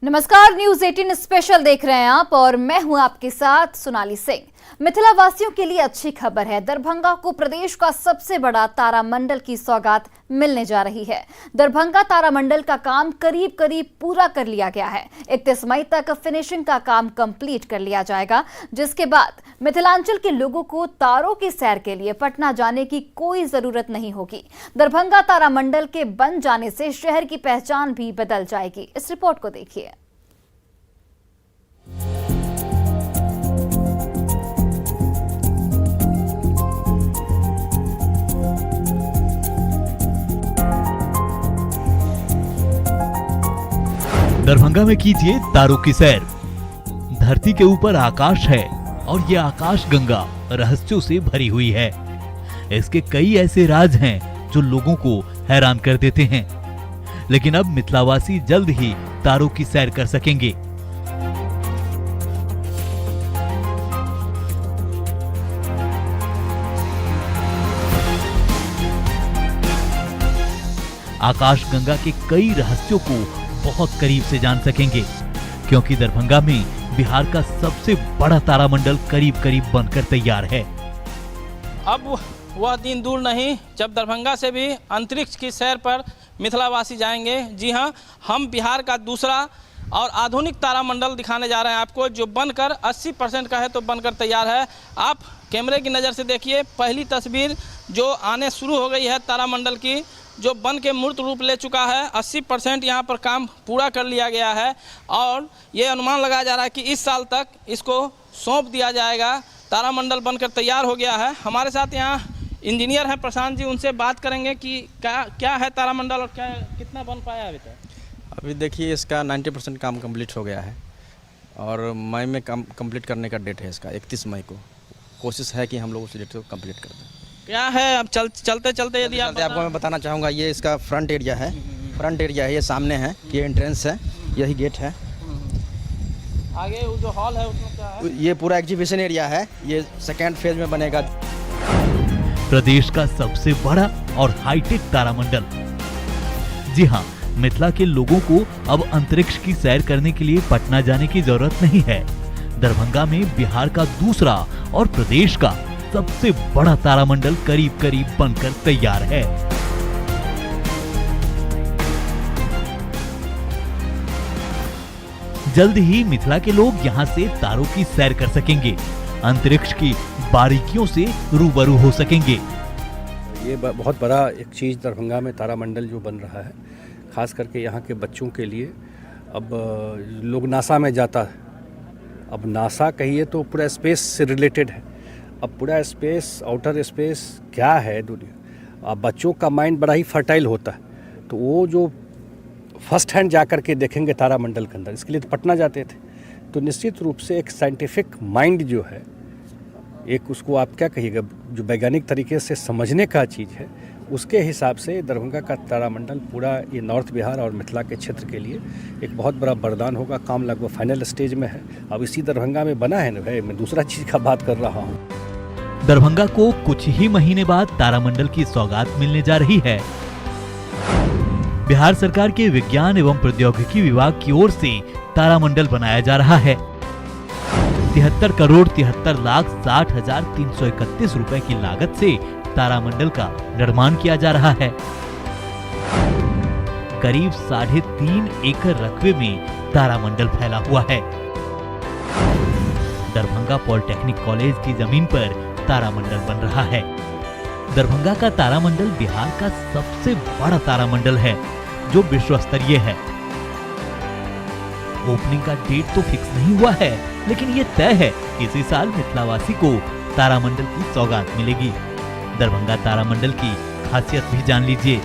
नमस्कार, news 18 special देख रहे हैं आप और मैं हूं आपके साथ सोनाली सिंह। मिथिला वासियों के लिए अच्छी खबर है। दरभंगा को प्रदेश का सबसे बड़ा तारामंडल की सौगात मिलने जा रही है। दरभंगा तारामंडल का काम करीब पूरा कर लिया गया है। 31 मई तक फिनिशिंग का काम कंप्लीट कर लिया जाएगा, जिसके बाद मिथिलांचल के लोगों को तारों की सैर के लिए पटना जाने की कोई जरूरत नहीं होगी। दरभंगा तारामंडल के बन जाने से शहर की पहचान भी बदल जाएगी। इस रिपोर्ट को देखिए। दरभंगा में कीजिए तारों की सैर। धरती के ऊपर आकाश है और ये आकाश गंगा रहस्यों से भरी हुई है। इसके कई ऐसे राज हैं जो लोगों को हैरान कर देते हैं, लेकिन अब मिथिलावासी जल्द ही तारों की सैर कर सकेंगे। आकाश गंगा के कई रहस्यों को बहुत करीब से जान सकेंगे, क्योंकि दरभंगा में बिहार का सबसे बड़ा तारामंडल करीब बनकर तैयार है। अब वह दिन दूर नहीं जब दरभंगा से भी अंतरिक्ष की सैर पर मिथिलावासी जाएंगे। जी हां, हम बिहार का दूसरा और आधुनिक तारामंडल दिखाने जा रहे हैं आपको, जो बनकर 80% का है तो बनकर तैयार है। आप कैमरे की नज़र से देखिए, पहली तस्वीर जो आने शुरू हो गई है तारामंडल की, जो बन के मूर्त रूप ले चुका है। 80% यहाँ पर काम पूरा कर लिया गया है और ये अनुमान लगाया जा रहा है कि इस साल तक इसको सौंप दिया जाएगा। तारामंडल बनकर तैयार हो गया है। हमारे साथ यहाँ इंजीनियर हैं प्रशांत जी, उनसे बात करेंगे कि क्या है तारामंडल और कितना बन पाया अभी तक। अभी देखिए, इसका 90% काम कंप्लीट हो गया है और मई में कंप्लीट करने का डेट है इसका 31 मई को। कोशिश है कि हम लोग उस डेट को कंप्लीट कर दें। क्या है अब चलते यदि आपको मैं बताना चाहूँगा, ये इसका फ्रंट एरिया है। फ्रंट एरिया है, ये सामने है, ये एंट्रेंस है, यही गेट है। आगे वो जो हॉल है उसमें क्या है? ये पूरा एग्जीबिशन एरिया है, ये सेकेंड फेज में बनेगा। प्रदेश का सबसे बड़ा और हाईटेक तारामंडल। जी हाँ, मिथिला के लोगों को अब अंतरिक्ष की सैर करने के लिए पटना जाने की जरूरत नहीं है। दरभंगा में बिहार का दूसरा और प्रदेश का सबसे बड़ा तारामंडल करीब बनकर तैयार है। जल्द ही मिथिला के लोग यहां से तारों की सैर कर सकेंगे, अंतरिक्ष की बारीकियों से रूबरू हो सकेंगे। ये बहुत बड़ा एक चीज़ दरभंगा में तारामंडल जो बन रहा है, खास करके यहाँ के बच्चों के लिए। अब लोग नासा में जाता है, अब नासा कहिए तो पूरा स्पेस से रिलेटेड है। अब पूरा स्पेस, आउटर स्पेस क्या है दुनिया। अब बच्चों का माइंड बड़ा ही फर्टाइल होता है, तो वो जो फर्स्ट हैंड जा कर के देखेंगे तारामंडल के अंदर, इसके लिए तो पटना जाते थे। तो निश्चित रूप से एक साइंटिफिक माइंड जो है, एक उसको आप क्या कहिएगा, जो वैज्ञानिक तरीके से समझने का चीज़ है, उसके हिसाब से दरभंगा का तारामंडल पूरा ये नॉर्थ बिहार और मिथिला के क्षेत्र के लिए एक बहुत बड़ा वरदान होगा। काम लगभग फाइनल स्टेज में है। अब इसी दरभंगा में बना है ना भाई, मैं दूसरा चीज़ का बात कर रहा हूँ। दरभंगा को कुछ ही महीने बाद तारामंडल की सौगात मिलने जा रही है। बिहार सरकार के विज्ञान एवं प्रौद्योगिकी विभाग की ओर से तारामंडल बनाया जा रहा है। 73,73,60,331 रुपए की लागत से तारामंडल का निर्माण किया जा रहा है। करीब 3.5 एकड़ रकबे में तारामंडल फैला हुआ है। दरभंगा पॉलिटेक्निक कॉलेज की जमीन पर तारामंडल बन रहा है। दरभंगा का तारामंडल बिहार का सबसे बड़ा तारामंडल है, जो विश्व स्तरीय है। ओपनिंग का डेट तो फिक्स नहीं हुआ है, लेकिन ये तय है कि इसी साल मिथिलावासी को तारामंडल की सौगात मिलेगी। दरभंगा तारामंडल की खासियत भी जान लीजिए।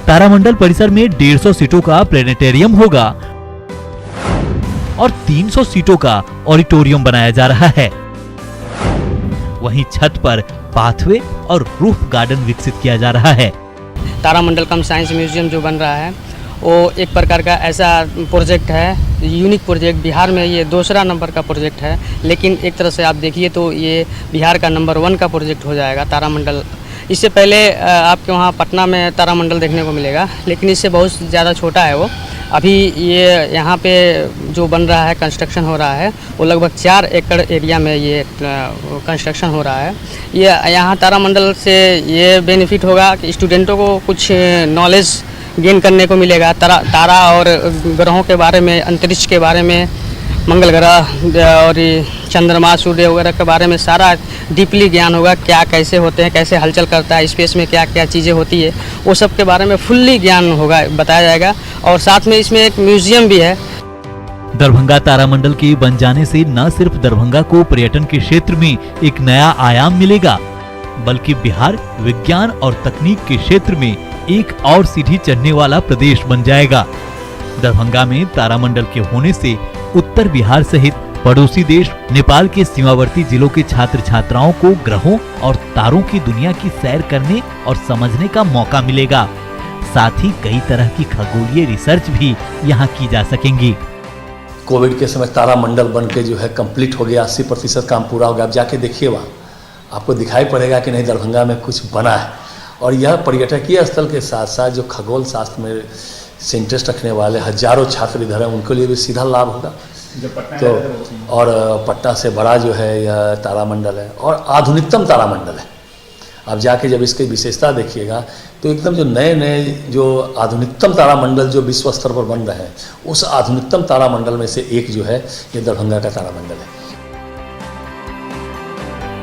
तारामंडल परिसर में 150 सीटों का प्लेनेटेरियम होगा और 300 सीटों का ऑडिटोरियम बनाया जा रहा है। वहीं छत पर पाथवे और रूफ गार्डन विकसित किया जा रहा है। तारामंडल कम साइंस म्यूजियम जो बन रहा है, वो एक प्रकार का ऐसा प्रोजेक्ट है, यूनिक प्रोजेक्ट। बिहार में ये दूसरा नंबर का प्रोजेक्ट है, लेकिन एक तरह से आप देखिए तो ये बिहार का नंबर 1 का प्रोजेक्ट हो जाएगा तारामंडल। इससे पहले आपके वहाँ पटना में तारामंडल देखने को मिलेगा, लेकिन इससे बहुत ज़्यादा छोटा है वो। अभी ये यहाँ पे जो बन रहा है, कंस्ट्रक्शन हो रहा है, वो लगभग 4 एकड़ एरिया में ये कंस्ट्रक्शन हो रहा है। ये यहाँ तारामंडल से ये बेनिफिट होगा कि स्टूडेंटों को कुछ नॉलेज गेन करने को मिलेगा। तारा और ग्रहों के बारे में, अंतरिक्ष के बारे में, मंगल ग्रह और चंद्रमा, सूर्य वगैरह के बारे में सारा डीपली ज्ञान होगा। क्या कैसे होते हैं, कैसे हलचल करता है, स्पेस में क्या क्या चीज़ें होती है, वो सब के बारे में फुल्ली ज्ञान होगा, बताया जाएगा। और साथ में इसमें एक म्यूजियम भी है। दरभंगा तारामंडल के बन जाने से न सिर्फ दरभंगा को पर्यटन के क्षेत्र में एक नया आयाम मिलेगा, बल्कि बिहार विज्ञान और तकनीक के क्षेत्र में एक और सीढ़ी चढ़ने वाला प्रदेश बन जाएगा। दरभंगा में तारामंडल के होने से उत्तर बिहार सहित पड़ोसी देश नेपाल के सीमावर्ती जिलों के छात्र छात्राओं को ग्रहों और तारों की दुनिया की सैर करने और समझने का मौका मिलेगा। साथ ही कई तरह की खगोलीय रिसर्च भी यहाँ की जा सकेंगी। कोविड के समय तारामंडल बन के जो है कंप्लीट हो गया, 80% काम पूरा हो गया। आप जाके देखिए, वहाँ आपको दिखाई पड़ेगा कि नहीं दरभंगा में कुछ बना है। और यह पर्यटकीय स्थल के साथ साथ जो खगोल शास्त्र में से इंटरेस्ट रखने वाले हजारों छात्र इधर हैं, उनके लिए भी सीधा लाभ होगा। तो और पटना से बड़ा जो है यह तारामंडल है और आधुनिकतम तारामंडल है। आप जाके जब इसकी विशेषता देखिएगा तो एकदम जो नए नए जो आधुनिकतम तारामंडल जो विश्व स्तर पर बन रहे हैं, उस आधुनिकतम तारामंडल में से एक जो है ये दरभंगा का तारामंडल है।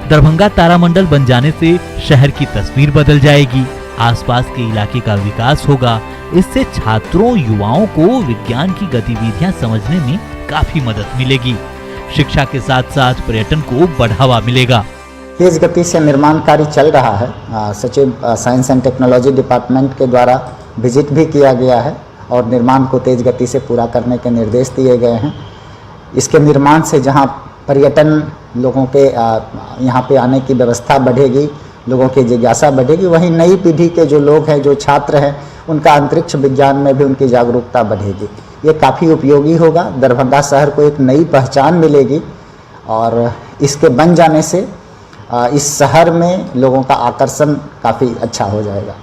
दरभंगा तारामंडल बन जाने से शहर की तस्वीर बदल जाएगी, आसपास के इलाके का विकास होगा। इससे छात्रों युवाओं को विज्ञान की गतिविधियां समझने में काफी मदद मिलेगी। शिक्षा के साथ साथ पर्यटन को बढ़ावा मिलेगा। तेज गति से निर्माण कार्य चल रहा है। सचिव साइंस एंड टेक्नोलॉजी डिपार्टमेंट के द्वारा विजिट भी किया गया है और निर्माण को तेज गति से पूरा करने के निर्देश दिए गए हैं। इसके निर्माण से जहां पर्यटन लोगों के यहाँ पे आने की व्यवस्था बढ़ेगी, लोगों की जिज्ञासा बढ़ेगी, वहीं नई पीढ़ी के जो लोग हैं, जो छात्र हैं, उनका अंतरिक्ष विज्ञान में भी उनकी जागरूकता बढ़ेगी। ये काफ़ी उपयोगी होगा। दरभंगा शहर को एक नई पहचान मिलेगी और इसके बन जाने से इस शहर में लोगों का आकर्षण काफ़ी अच्छा हो जाएगा।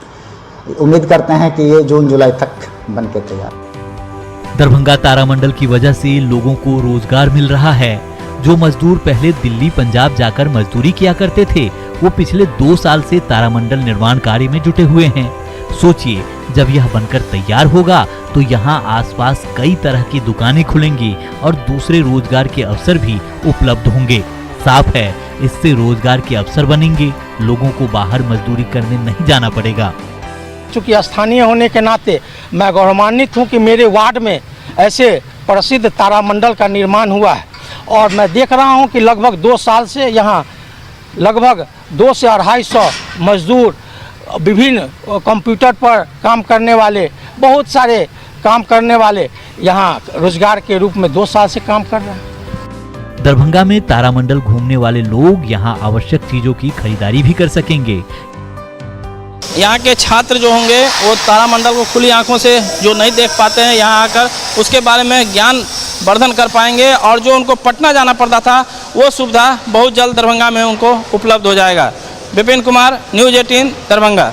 उम्मीद करते हैं कि ये जून जुलाई तक बन के तैयार। दरभंगा तारामंडल की वजह से लोगों को रोजगार मिल रहा है। जो मजदूर पहले दिल्ली पंजाब जाकर मजदूरी किया करते थे, वो पिछले 2 साल से तारामंडल निर्माण कार्य में जुटे हुए हैं। सोचिए, जब यह बनकर तैयार होगा तो यहाँ आसपास कई तरह की दुकानें खुलेंगी और दूसरे रोजगार के अवसर भी उपलब्ध होंगे। साफ है, इससे रोजगार के अवसर बनेंगे, लोगों को बाहर मजदूरी करने नहीं जाना पड़ेगा। चूँकि स्थानीय होने के नाते मैं गौरवान्वित हूँ कि मेरे वार्ड में ऐसे प्रसिद्ध तारामंडल का निर्माण हुआ है और मैं देख रहा हूँ कि लगभग 2 साल से यहाँ लगभग 200 से 250 मजदूर, विभिन्न कंप्यूटर पर काम करने वाले, बहुत सारे काम करने वाले यहाँ रोजगार के रूप में 2 साल से काम कर रहे हैं। दरभंगा में तारामंडल घूमने वाले लोग यहाँ आवश्यक चीजों की खरीदारी भी कर सकेंगे। यहाँ के छात्र जो होंगे वो तारामंडल को खुली आंखों से जो नहीं देख पाते हैं, यहाँ आकर उसके बारे में ज्ञान वर्धन कर पाएंगे और जो उनको पटना जाना पड़ता था वो सुविधा बहुत जल्द दरभंगा में उनको उपलब्ध हो जाएगा। विपिन कुमार, न्यूज़ 18 दरभंगा।